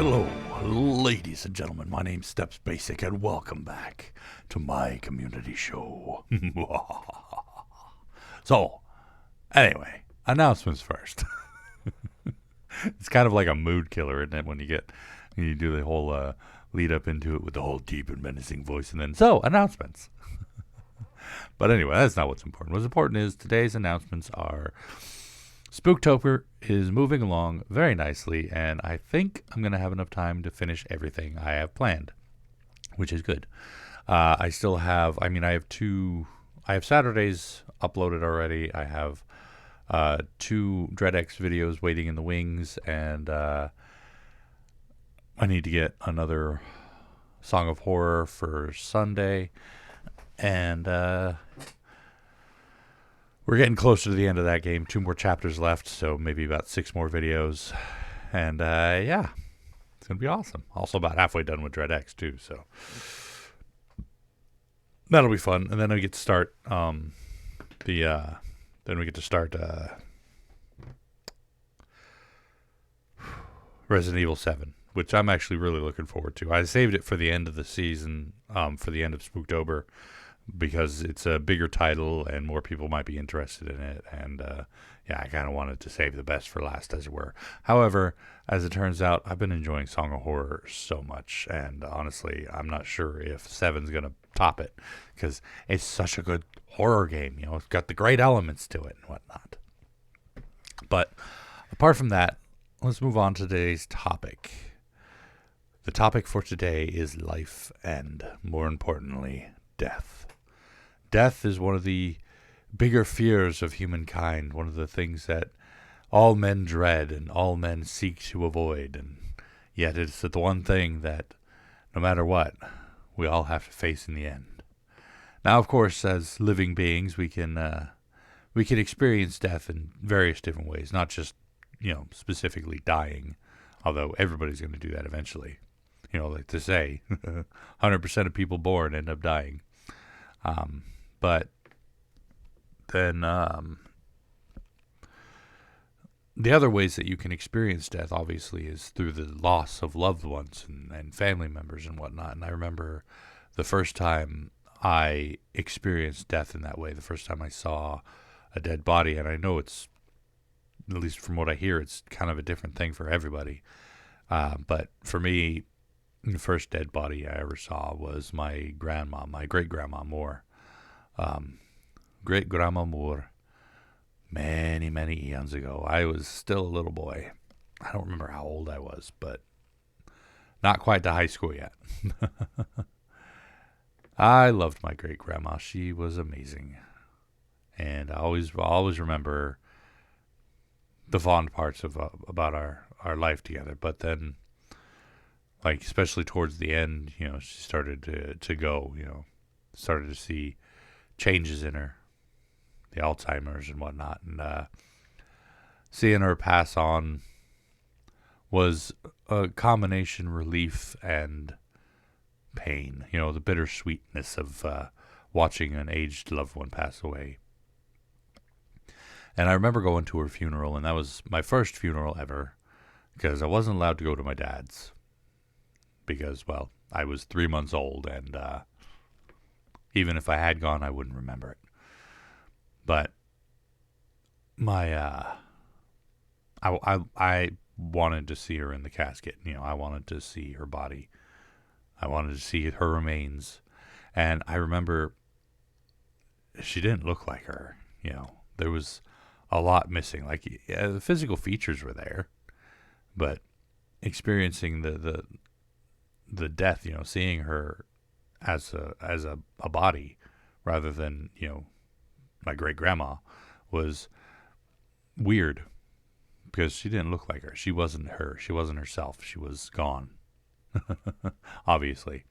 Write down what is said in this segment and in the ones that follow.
Hello, ladies and gentlemen. My name's Stepsbasic, and welcome back to my community show. So, anyway, announcements first. It's kind of like a mood killer, isn't it? When you do the whole lead up into it with the whole deep and menacing voice, and then announcements. But anyway, that's not what's important. What's important is today's announcements are Spooktober is moving along very nicely, and I think I'm going to have enough time to finish everything I have planned, which is good. I have Saturdays uploaded already. I have 2 DreadX videos waiting in the wings, and I need to get another Song of Horror for Sunday, and we're getting closer to the end of that game. 2 more chapters left, so maybe about 6 more videos. And, yeah, it's going to be awesome. Also about halfway done with DreadX, too, so that'll be fun. And then we get to start, Resident Evil 7, which I'm actually really looking forward to. I saved it for the end of the season, for the end of Spooktober, because it's a bigger title and more people might be interested in it. And, yeah, I kind of wanted to save the best for last, as it were. However, as it turns out, I've been enjoying Song of Horror so much. And honestly, I'm not sure if 7's going to top it, because it's such a good horror game. You know, it's got the great elements to it and whatnot. But apart from that, let's move on to today's topic. The topic for today is life and, more importantly, death. Death is one of the bigger fears of humankind, one of the things that all men dread and all men seek to avoid, and yet it's the one thing that, no matter what, we all have to face in the end. Now, of course, as living beings, we can experience death in various different ways, not just, specifically dying, although everybody's going to do that eventually. Like to say, 100% of people born end up dying. But then the other ways that you can experience death, obviously, is through the loss of loved ones and family members and whatnot. And I remember the first time I experienced death in that way, the first time I saw a dead body, and I know it's, at least from what I hear, it's kind of a different thing for everybody. But for me, the first dead body I ever saw was my grandma, my great-grandma Moore. Great-grandma Moore, many, many eons ago. I was still a little boy. I don't remember how old I was, but not quite to high school yet. I loved my great-grandma. She was amazing. And I always remember the fond parts about our life together. But then, like, especially towards the end, she started to go, started to see changes in her, the Alzheimer's and whatnot. And seeing her pass on was a combination relief and pain, the bittersweetness of watching an aged loved one pass away. And I remember going to her funeral, and that was my first funeral ever, because I wasn't allowed to go to my dad's, because, well, I was 3 months old, and even if I had gone, I wouldn't remember it. But I wanted to see her in the casket. I wanted to see her body. I wanted to see her remains. And I remember she didn't look like her. There was a lot missing. Like, yeah, the physical features were there, but experiencing the death, seeing her as a body rather than, my great grandma, was weird, because she didn't look like her. She wasn't her. She wasn't herself. She was gone. Obviously.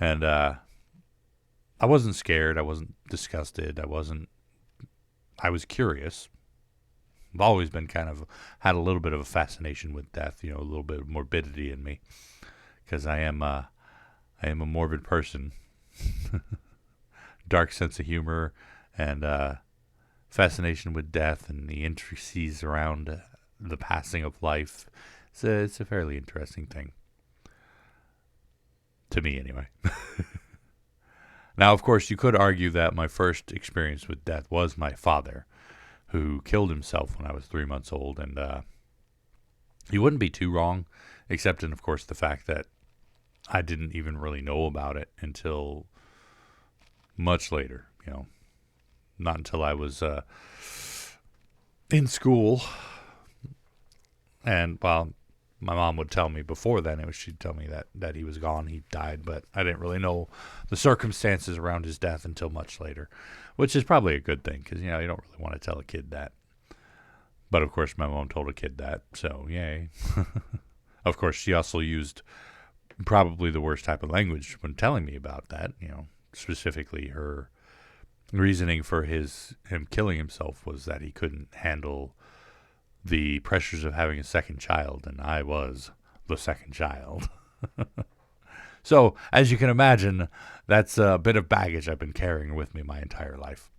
And I wasn't scared. I wasn't disgusted. I was curious. I've always been had a little bit of a fascination with death, a little bit of morbidity in me, because I am a morbid person. Dark sense of humor and fascination with death and the intricacies around the passing of life, It's a fairly interesting thing. To me, anyway. Now, of course, you could argue that my first experience with death was my father, who killed himself when I was 3 months old, and you wouldn't be too wrong, except in, of course, the fact that I didn't even really know about it until much later. Not until I was in school, and well, my mom would tell me before then. She'd tell me that he was gone, he died, but I didn't really know the circumstances around his death until much later, which is probably a good thing because you don't really want to tell a kid that. But of course, my mom told a kid that, so yay. Of course, she also used probably the worst type of language when telling me about that. Specifically her reasoning for him killing himself was that he couldn't handle the pressures of having a second child, and I was the second child. So, as you can imagine, that's a bit of baggage I've been carrying with me my entire life.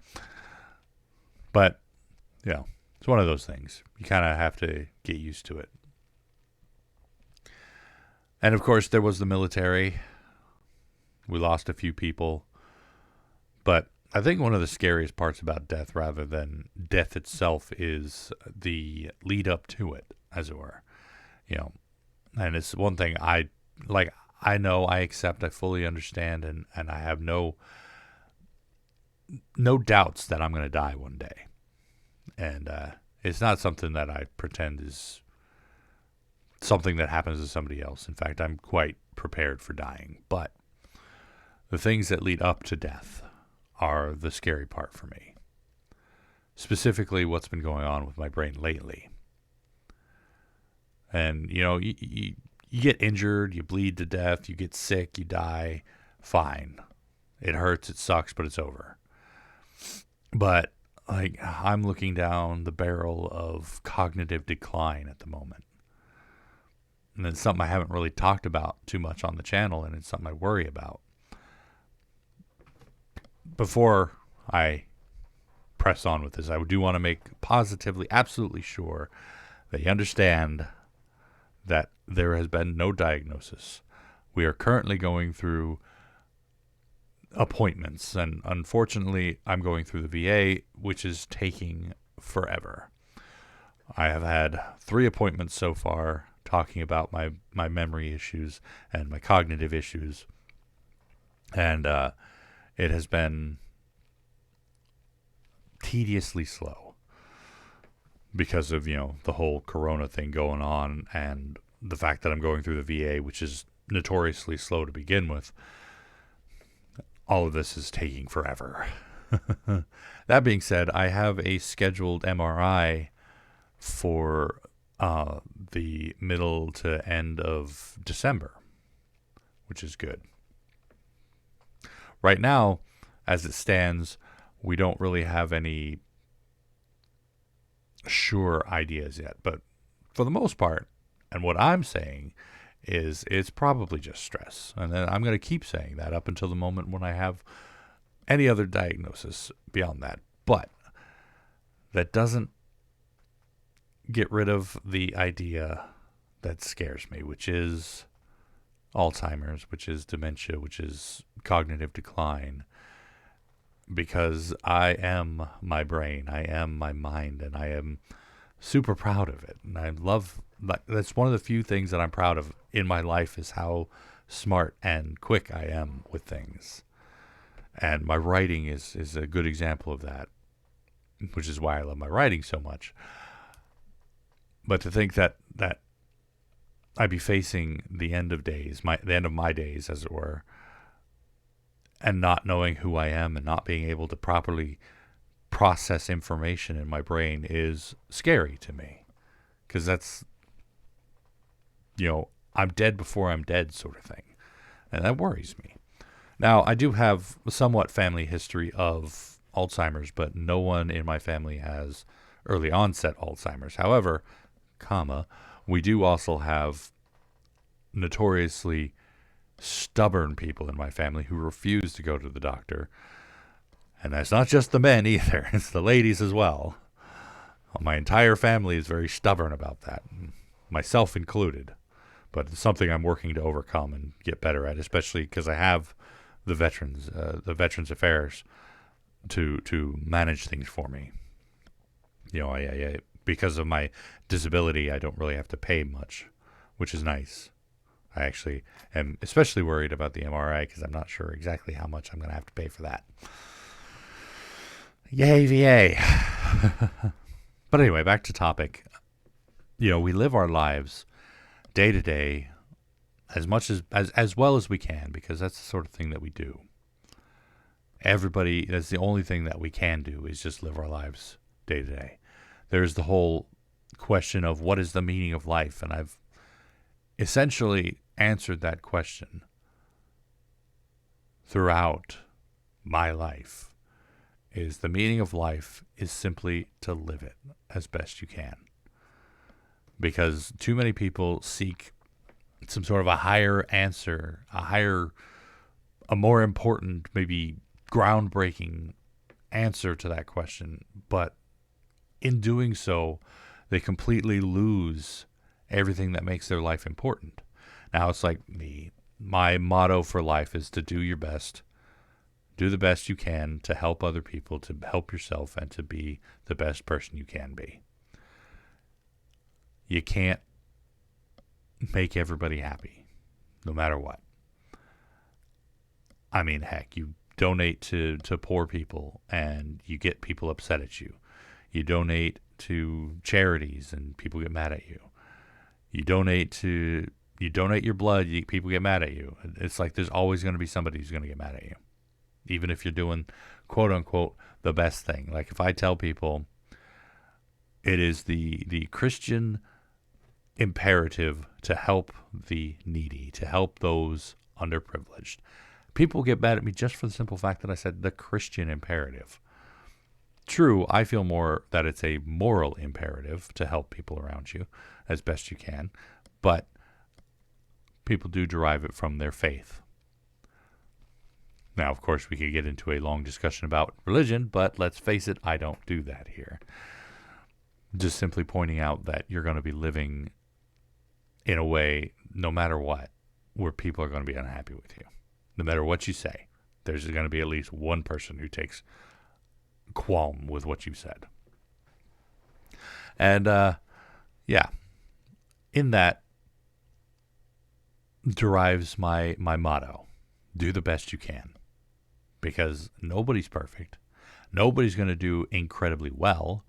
But, it's one of those things. You kind of have to get used to it. And, of course, there was the military. We lost a few people. But I think one of the scariest parts about death, rather than death itself, is the lead up to it, as it were. And it's one thing I know, I accept, I fully understand, and I have no doubts that I'm going to die one day. And it's not something that I pretend is something that happens to somebody else. In fact, I'm quite prepared for dying. But the things that lead up to death are the scary part for me. Specifically, what's been going on with my brain lately. And, you get injured, you bleed to death, you get sick, you die, fine. It hurts, it sucks, but it's over. But, I'm looking down the barrel of cognitive decline at the moment. And it's something I haven't really talked about too much on the channel, and it's something I worry about. Before I press on with this, I do want to make positively, absolutely sure that you understand that there has been no diagnosis. We are currently going through appointments, and unfortunately, I'm going through the VA, which is taking forever. I have had 3 appointments so far talking about my memory issues and my cognitive issues, and it has been tediously slow because of, the whole corona thing going on and the fact that I'm going through the VA, which is notoriously slow to begin with. All of this is taking forever. That being said, I have a scheduled MRI for the middle to end of December, which is good. Right now, as it stands, we don't really have any sure ideas yet. But for the most part, and what I'm saying is it's probably just stress. And then I'm going to keep saying that up until the moment when I have any other diagnosis beyond that. But that doesn't get rid of the idea that scares me, which is Alzheimer's, which is dementia, which is cognitive decline. Because I am my brain, I am my mind, and I am super proud of it. And I love, that's one of the few things that I'm proud of in my life, is how smart and quick I am with things. And my writing is a good example of that, which is why I love my writing so much. But to think that I'd be facing the end of days, the end of my days, as it were, and not knowing who I am and not being able to properly process information in my brain is scary to me. Because that's, I'm dead before I'm dead sort of thing. And that worries me. Now, I do have a somewhat family history of Alzheimer's, but no one in my family has early onset Alzheimer's. However, we do also have notoriously stubborn people in my family who refuse to go to the doctor. And that's not just the men either. It's the ladies as well. My entire family is very stubborn about that. myself included. But it's something I'm working to overcome and get better at, especially because I have the Veterans Affairs to manage things for me. I because of my disability, I don't really have to pay much, which is nice. I actually am especially worried about the MRI because I'm not sure exactly how much I'm going to have to pay for that. Yay, VA. But anyway, back to topic. We live our lives day to day as much as well as we can, because that's the sort of thing that we do. Everybody, that's the only thing that we can do, is just live our lives day to day. There's the whole question of what is the meaning of life, and I've essentially answered that question throughout my life. Is the meaning of life is simply to live it as best you can. Because too many people seek some sort of a higher answer, a more important, maybe groundbreaking answer to that question. But in doing so, they completely lose everything that makes their life important. Now, it's like me. My motto for life is to do your best. Do the best you can to help other people, to help yourself, and to be the best person you can be. You can't make everybody happy, no matter what. I mean, heck, you donate to poor people and you get people upset at you. You donate to charities and people get mad at you. You donate your blood, people get mad at you. It's like there's always going to be somebody who's going to get mad at you, even if you're doing, quote unquote, the best thing. Like if I tell people it is the Christian imperative to help the needy, to help those underprivileged, people get mad at me just for the simple fact that I said the Christian imperative. True, I feel more that it's a moral imperative to help people around you as best you can, but people do derive it from their faith. Now, of course, we could get into a long discussion about religion, but let's face it, I don't do that here. Just simply pointing out that you're going to be living in a way, no matter what, where people are going to be unhappy with you. No matter what you say, there's going to be at least one person who takes qualm with what you said. And, in that derives my motto. Do the best you can. Because nobody's perfect. Nobody's going to do incredibly well,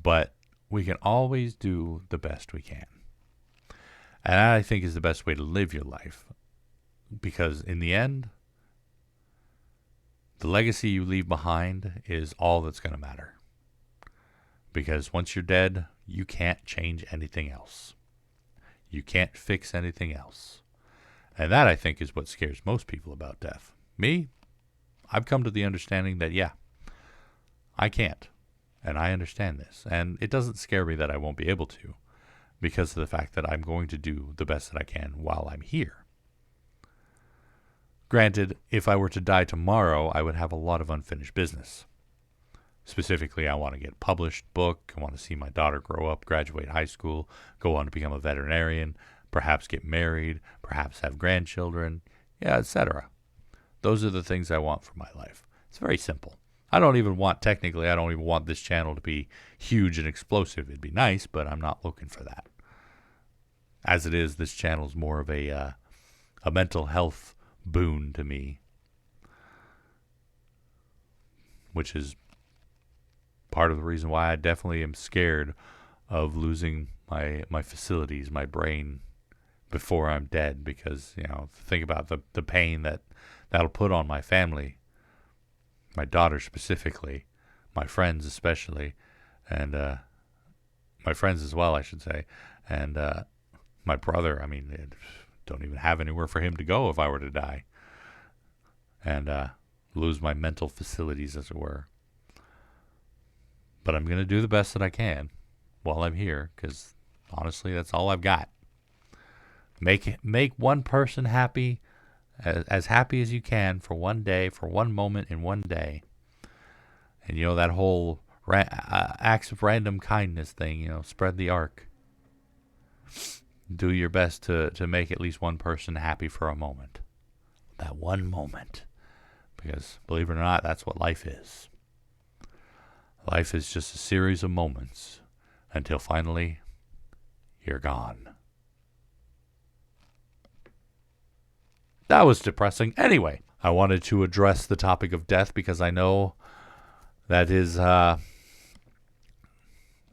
but we can always do the best we can. And that, I think, is the best way to live your life. Because in the end, the legacy you leave behind is all that's going to matter. Because once you're dead, you can't change anything else. You can't fix anything else. And that, I think, is what scares most people about death. Me, I've come to the understanding that, I can't. And I understand this. And it doesn't scare me that I won't be able to, because of the fact that I'm going to do the best that I can while I'm here. Granted, if I were to die tomorrow, I would have a lot of unfinished business. Specifically, I want to get a published book. I want to see my daughter grow up, graduate high school, go on to become a veterinarian, perhaps get married, perhaps have grandchildren, etc. Those are the things I want for my life. It's very simple. I don't even want this channel to be huge and explosive. It'd be nice, but I'm not looking for that. As it is, this channel is more of a mental health boon to me, which is part of the reason why I definitely am scared of losing my facilities, my brain, before I'm dead. Because, think about the pain that'll put on my family, my daughter specifically, my friends especially, and my friends as well, I should say, and my brother. I mean, don't even have anywhere for him to go if I were to die, and lose my mental facilities, as it were. But I'm going to do the best that I can while I'm here, because honestly, that's all I've got. Make one person happy, as happy as you can for one day, for one moment in one day. And that whole acts of random kindness thing, spread the arc. do your best to make at least one person happy for a moment. That one moment. Because, believe it or not, that's what life is. Life is just a series of moments until finally you're gone. That was depressing. Anyway, I wanted to address the topic of death because I know that is the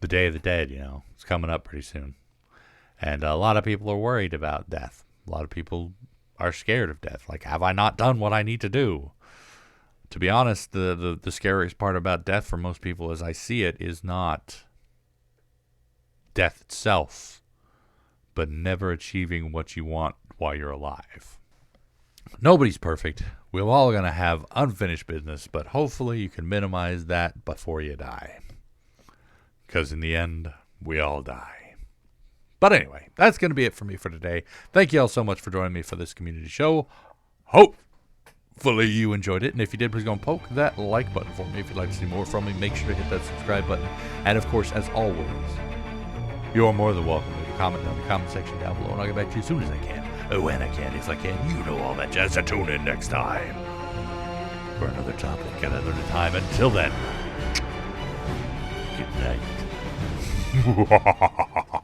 Day of the Dead, It's coming up pretty soon. And a lot of people are worried about death. A lot of people are scared of death. Like, have I not done what I need to do? To be honest, the scariest part about death for most people as I see it is not death itself, but never achieving what you want while you're alive. Nobody's perfect. We're all going to have unfinished business, but hopefully you can minimize that before you die. Because in the end, we all die. But anyway, that's going to be it for me for today. Thank you all so much for joining me for this community show. Hopefully you enjoyed it. And if you did, please go and poke that like button for me. If you'd like to see more from me, make sure to hit that subscribe button. And of course, as always, you're more than welcome to comment down in the comment section down below. And I'll get back to you as soon as I can. When I can, if I can, you know all that jazz. So tune in next time for another topic at another time. Until then, good night.